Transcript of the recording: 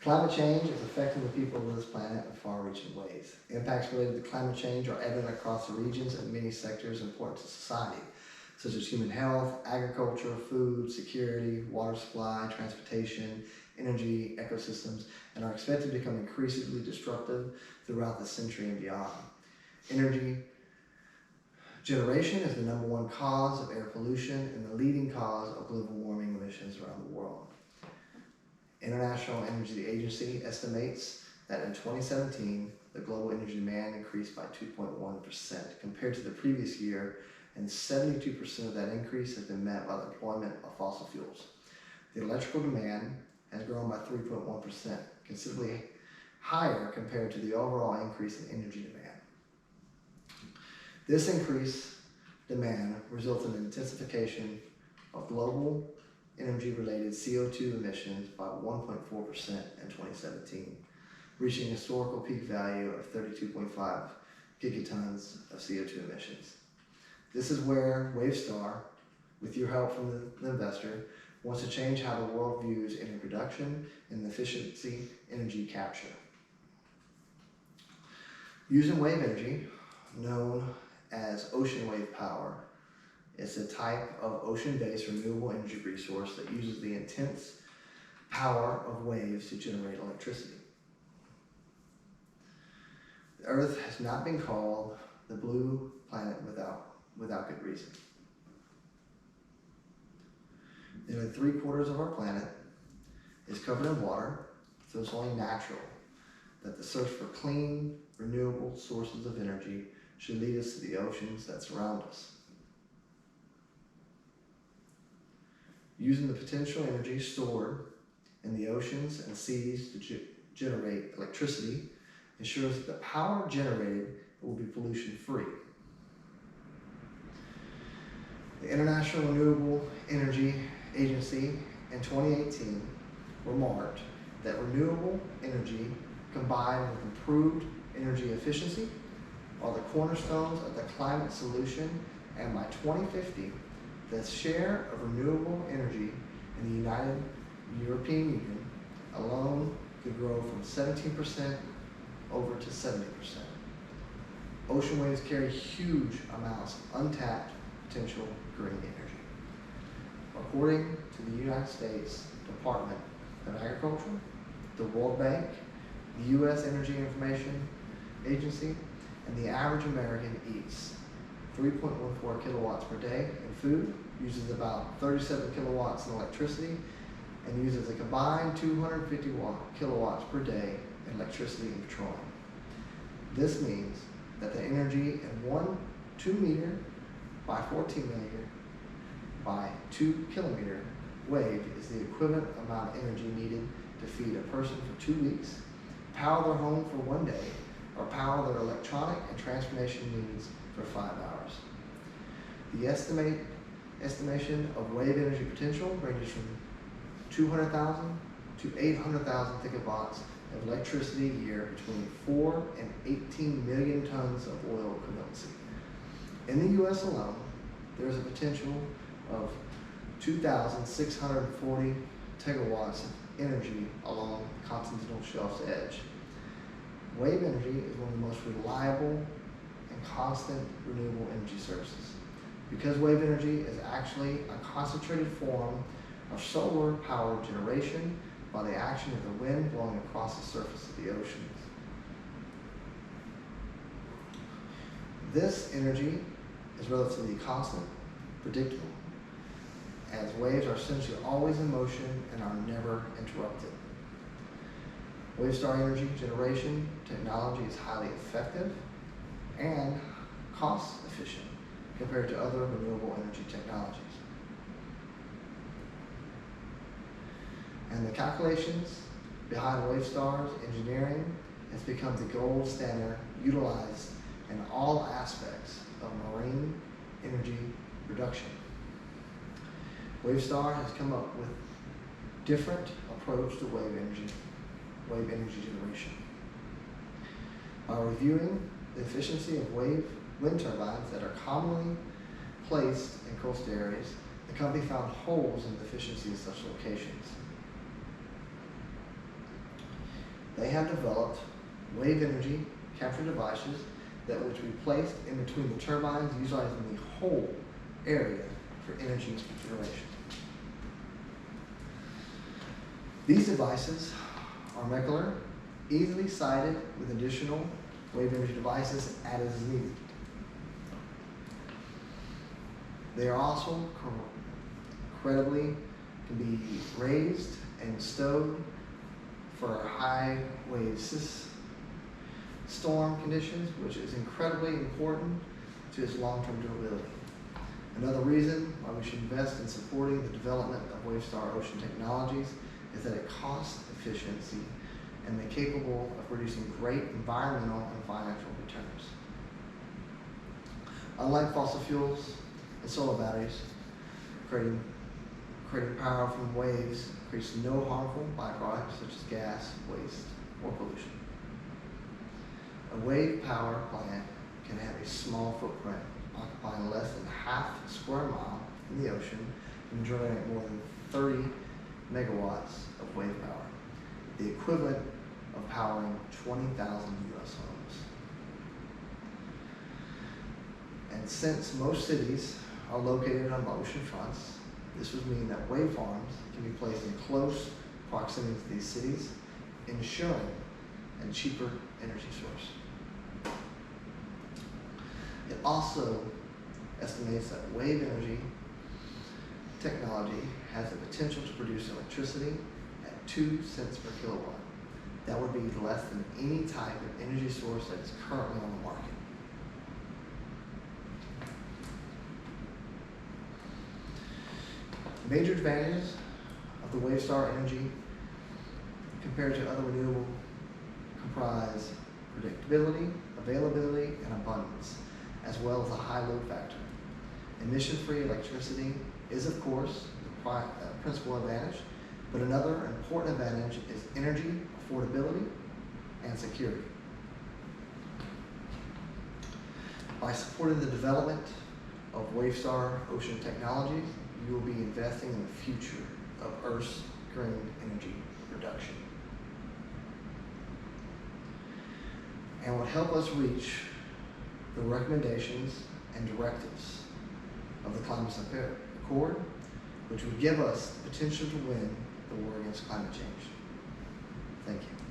Climate change is affecting the people of this planet in far-reaching ways. Impacts related to climate change are evident across the regions and many sectors important to society, such as human health, agriculture, food, security, water supply, transportation, energy, ecosystems, and are expected to become increasingly disruptive throughout the century and beyond. Energy generation is the #1 cause of air pollution and the leading cause of global warming emissions around the world. International Energy Agency estimates that in 2017, the global energy demand increased by 2.1% compared to the previous year, and 72% of that increase has been met by the deployment of fossil fuels. The electrical demand has grown by 3.1%, considerably higher compared to the overall increase in energy demand. This increased demand results in an intensification of global energy-related CO2 emissions by 1.4% in 2017, reaching a historical peak value of 32.5 gigatons of CO2 emissions. This is where Wavestar, with your help from the investor, wants to change how the world views energy production and efficiency energy capture. Using wave energy, known as ocean wave power, it's a type of ocean-based renewable energy resource that uses the intense power of waves to generate electricity. The Earth has not been called the blue planet without good reason. Nearly 3/4 of our planet is covered in water, so it's only natural that the search for clean, renewable sources of energy should lead us to the oceans that surround us. Using the potential energy stored in the oceans and seas to generate electricity ensures that the power generated will be pollution-free. The International Renewable Energy Agency in 2018 remarked that renewable energy combined with improved energy efficiency are the cornerstones of the climate solution, and by 2050, the share of renewable energy in the United European Union alone could grow from 17% over to 70%. Ocean waves carry huge amounts of untapped potential green energy. According to the United States Department of Agriculture, the World Bank, the U.S. Energy Information Agency, and the average American eats 3.14 kilowatts per day in food, uses about 37 kilowatts in electricity, and uses a combined 250 kilowatts per day in electricity and petroleum. This means that the energy in one 2 meter by 14 millimeter by 2 kilometer wave is the equivalent amount of energy needed to feed a person for 2 weeks, power their home for 1 day, or power their electronic and transportation needs for 5 hours. The estimation of wave energy potential ranges from 200,000 to 800,000 gigawatts of electricity a year, between 4 and 18 million tons of oil equivalency. In the U.S. alone, there is a potential of 2,640 tegawatts of energy along the continental shelf's edge. Wave energy is one of the most reliable and constant renewable energy sources. Because wave energy is actually a concentrated form of solar power generation by the action of the wind blowing across the surface of the oceans. This energy is relatively constant, predictable, as waves are essentially always in motion and are never interrupted. Wavestar energy generation technology is highly effective and cost efficient compared to other renewable energy technologies. And the calculations behind Wavestar's engineering has become the gold standard utilized in all aspects of marine energy production. Wavestar has come up with a different approach to wave energy generation. By reviewing the efficiency of wind turbines that are commonly placed in coastal areas, the company found holes in the efficiency of such locations. They have developed wave energy capture devices that which we placed in between the turbines, utilizing the whole area for energy generation. These devices are modular, easily sited with additional wave energy devices added as needed. They are also incredibly can be raised and stowed for high wave storm conditions, which is incredibly important to its long-term durability. Another reason why we should invest in supporting the development of Wavestar Ocean Technologies is that its cost efficiency and they're capable of producing great environmental and financial returns. Unlike fossil fuels and solar batteries, creating power from waves creates no harmful byproducts such as gas, waste, or pollution. A wave power plant can have a small footprint, occupying less than half a square mile in the ocean and generate more than 30 megawatts of wave power, the equivalent of powering 20,000 U.S. homes. And since most cities are located on ocean fronts, this would mean that wave farms can be placed in close proximity to these cities, ensuring a cheaper energy source. It also estimates that wave energy technology has the potential to produce electricity at 2 cents per kilowatt. That would be less than any type of energy source that is currently on the market. Major advantages of the Wavestar Energy compared to other renewable comprise predictability, availability, and abundance, as well as a high load factor. Emission-free electricity is, of course, the principal advantage, but another important advantage is energy affordability and security. By supporting the development of Wavestar Ocean Technologies, you will be investing in the future of Earth's green energy production, and will help us reach the recommendations and directives of the Climate Accord, which would give us the potential to win the war against climate change. Thank you.